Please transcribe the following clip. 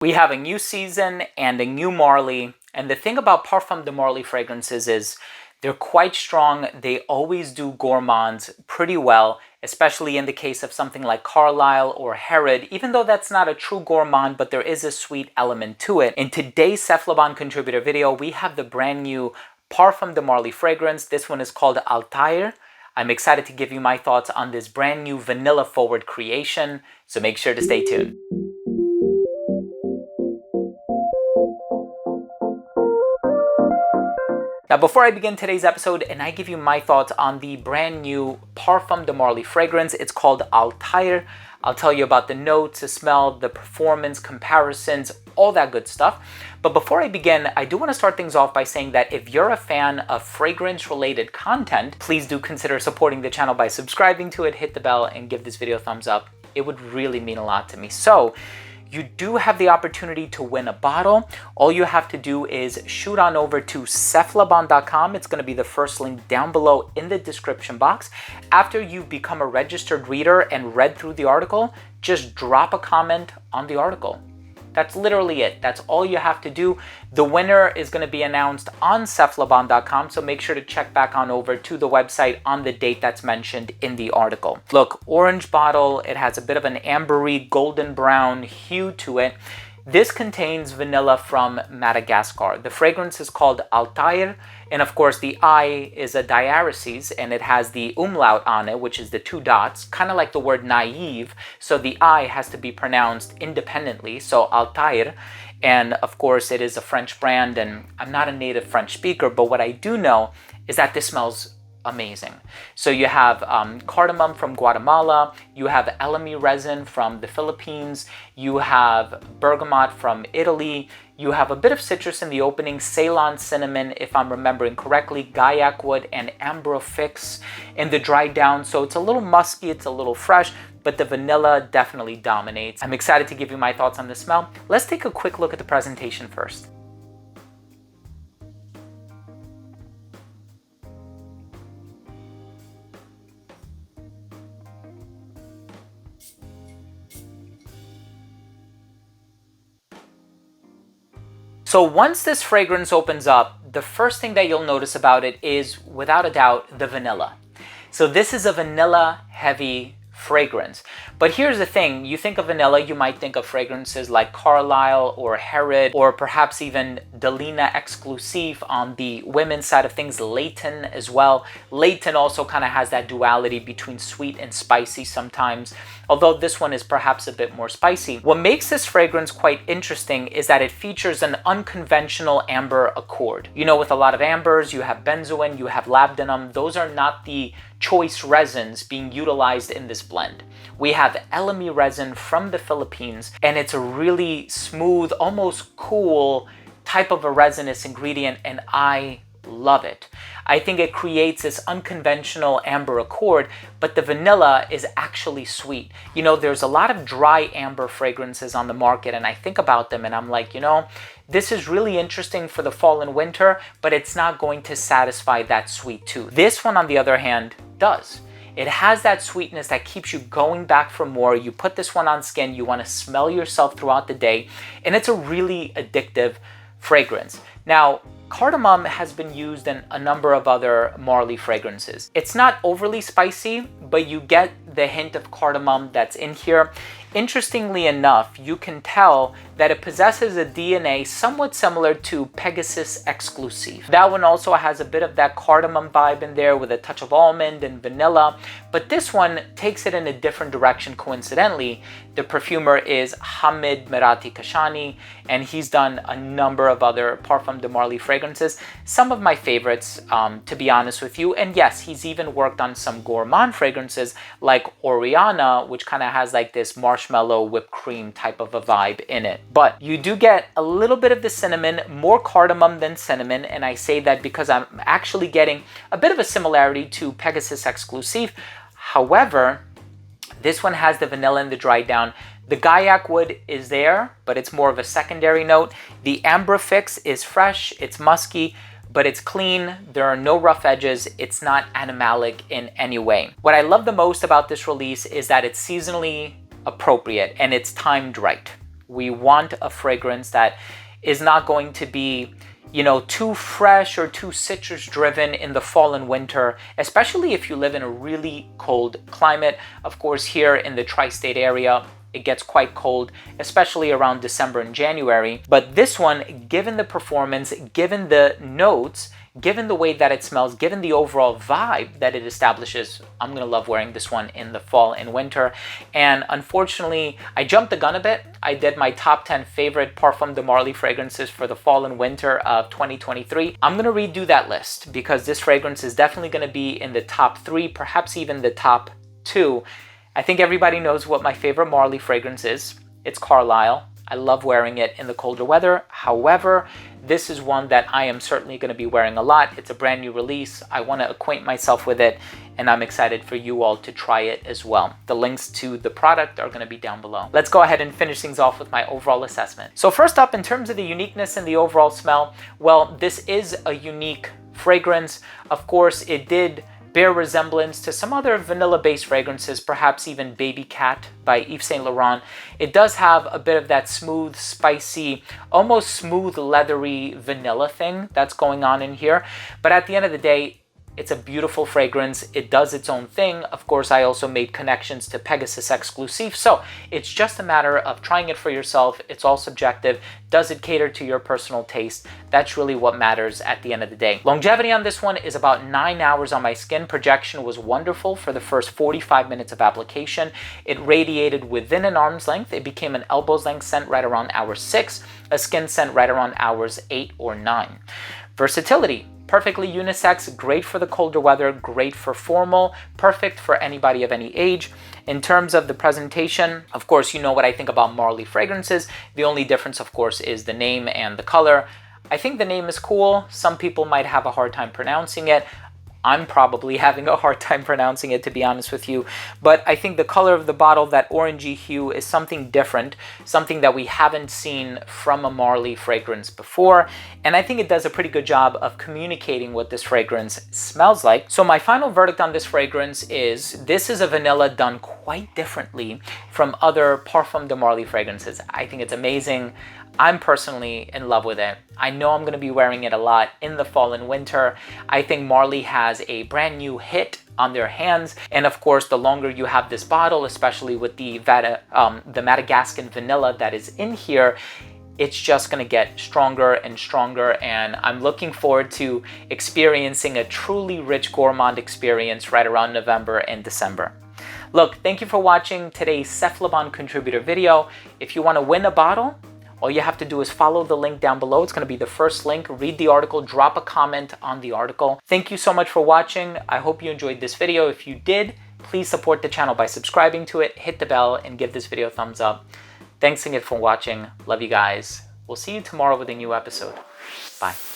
We have a new season and a new Marley, and the thing about Parfums de Marley fragrances is they're quite strong. They always do gourmands pretty well, especially in the case of something like Carlisle or Herod, even though that's not a true gourmand, but there is a sweet element to it. In today's Cephalabon contributor video, we have the brand new Parfums de Marley fragrance. This one is called Althair. I'm excited to give you my thoughts on this brand new vanilla forward creation, so make sure to stay tuned. Now, before I begin today's episode and I give you my thoughts on the brand new Parfums de Marley fragrance, it's called Althair. I'll tell you about the notes, the smell, the performance, comparisons, all that good stuff. But before I begin, I do want to start things off by saying that if you're a fan of fragrance-related content, please do consider supporting the channel by subscribing to it, hit the bell, and give this video a thumbs up. It would really mean a lot to me. So, you do have the opportunity to win a bottle. All you have to do is shoot on over to cephalabon.com. It's going to be the first link down below in the description box. After you've become a registered reader and read through the article, just drop a comment on the article. That's literally it. That's all you have to do. The winner is going to be announced on cephalabon.com, so make sure to check back on over to the website on the date that's mentioned in the article. Look, orange bottle. It has a bit of an ambery golden brown hue to it. This contains vanilla from Madagascar. The fragrance is called Althair, and of course the I is a diaresis, and it has the umlaut on it, which is the two dots, kind of like the word naive, so the I has to be pronounced independently, so Althair. And of course it is a French brand, and I'm not a native French speaker, but what I do know is that this smells amazing. So you have cardamom from Guatemala, you have elemi resin from the Philippines, you have bergamot from Italy, you have a bit of citrus in the opening, Ceylon cinnamon, if I'm remembering correctly, Gaiac wood, and ambrofix in the dry down. So it's a little musky, it's a little fresh, but the vanilla definitely dominates. I'm excited to give you my thoughts on the smell. Let's take a quick look at the presentation first. So once this fragrance opens up, the first thing that you'll notice about it is, without a doubt, the vanilla. So this is a vanilla heavy fragrance. But here's the thing, you think of vanilla, you might think of fragrances like Carlisle or Herod, or perhaps even Delina Exclusive on the women's side of things, Leighton as well. Leighton also kind of has that duality between sweet and spicy sometimes, although this one is perhaps a bit more spicy. What makes this fragrance quite interesting is that it features an unconventional amber accord. You know, with a lot of ambers, you have benzoin, you have labdanum. Those are not the choice resins being utilized in this blend. We have elemi resin from the Philippines, and it's a really smooth, almost cool type of a resinous ingredient, and I love it. I think it creates this unconventional amber accord, but the vanilla is actually sweet. You know, there's a lot of dry amber fragrances on the market, and I think about them and I'm like, you know, this is really interesting for the fall and winter, but it's not going to satisfy that sweet tooth. This one, on the other hand, does. It has that sweetness that keeps you going back for more. You put this one on skin, you want to smell yourself throughout the day, and it's a really addictive fragrance. Now, cardamom has been used in a number of other Marley fragrances. It's not overly spicy, but you get the hint of cardamom that's in here. Interestingly enough, you can tell that it possesses a DNA somewhat similar to Pegasus Exclusive. That one also has a bit of that cardamom vibe in there with a touch of almond and vanilla, but this one takes it in a different direction coincidentally. The perfumer is Hamid Merati Kashani, and he's done a number of other Parfums de Marley fragrances, some of my favorites, to be honest with you. And yes, he's even worked on some gourmand fragrances like Oriana, which kind of has like this marshmallow whipped cream type of a vibe in it. But you do get a little bit of the cinnamon, more cardamom than cinnamon, and I say that because I'm actually getting a bit of a similarity to Pegasus Exclusive. However, this one has the vanilla and the dry down. The Gaiac wood is there, but it's more of a secondary note. The ambrofix is fresh, it's musky, but it's clean. There are no rough edges. It's not animalic in any way. What I love the most about this release is that it's seasonally appropriate and it's timed right. We want a fragrance that is not going to be, you know, too fresh or too citrus driven in the fall and winter, especially if you live in a really cold climate. Of course, here in the tri-state area, it gets quite cold, especially around December and January. But this one, given the performance, given the notes, given the way that it smells, given the overall vibe that it establishes, I'm gonna love wearing this one in the fall and winter. And unfortunately, I jumped the gun a bit. I did my top 10 favorite Parfums de Marly fragrances for the fall and winter of 2023. I'm gonna redo that list because this fragrance is definitely gonna be in the top 3, perhaps even the top 2. I think everybody knows what my favorite Marly fragrance is. It's Carlisle. I love wearing it in the colder weather. However, this is one that I am certainly going to be wearing a lot. It's a brand new release. I want to acquaint myself with it, and I'm excited for you all to try it as well. The links to the product are going to be down below. Let's go ahead and finish things off with my overall assessment. So first up, in terms of the uniqueness and the overall smell, well, this is a unique fragrance. Of course, it did bear resemblance to some other vanilla-based fragrances, perhaps even Baby Cat by Yves Saint Laurent. It does have a bit of that smooth, spicy, almost smooth, leathery vanilla thing that's going on in here. But at the end of the day, it's a beautiful fragrance. It does its own thing. Of course, I also made connections to Pegasus Exclusive. So it's just a matter of trying it for yourself. It's all subjective. Does it cater to your personal taste? That's really what matters at the end of the day. Longevity on this one is about 9 hours on my skin. Projection was wonderful for the first 45 minutes of application. It radiated within an arm's length. It became an elbow's length scent right around hour 6, a skin scent right around hours 8 or 9. Versatility. Perfectly unisex, great for the colder weather, great for formal, perfect for anybody of any age. In terms of the presentation, of course, you know what I think about Marly fragrances. The only difference, of course, is the name and the color. I think the name is cool. Some people might have a hard time pronouncing it. I'm probably having a hard time pronouncing it, to be honest with you. But I think the color of the bottle, that orangey hue, is something different, something that we haven't seen from a Marly fragrance before. And I think it does a pretty good job of communicating what this fragrance smells like. So my final verdict on this fragrance is this is a vanilla done quite differently from other Parfums de Marly fragrances. I think it's amazing. I'm personally in love with it. I know I'm going to be wearing it a lot in the fall and winter. I think Marly has a brand new hit on their hands. And of course, the longer you have this bottle, especially with the Madagascan vanilla that is in here, it's just going to get stronger and stronger. And I'm looking forward to experiencing a truly rich gourmand experience right around November and December. Look, thank you for watching today's Cephalabon contributor video. If you want to win a bottle, all you have to do is follow the link down below. It's going to be the first link. Read the article, drop a comment on the article. Thank you so much for watching. I hope you enjoyed this video. If you did, please support the channel by subscribing to it, hit the bell, and give this video a thumbs up. Thanks again for watching. Love you guys. We'll see you tomorrow with a new episode. Bye.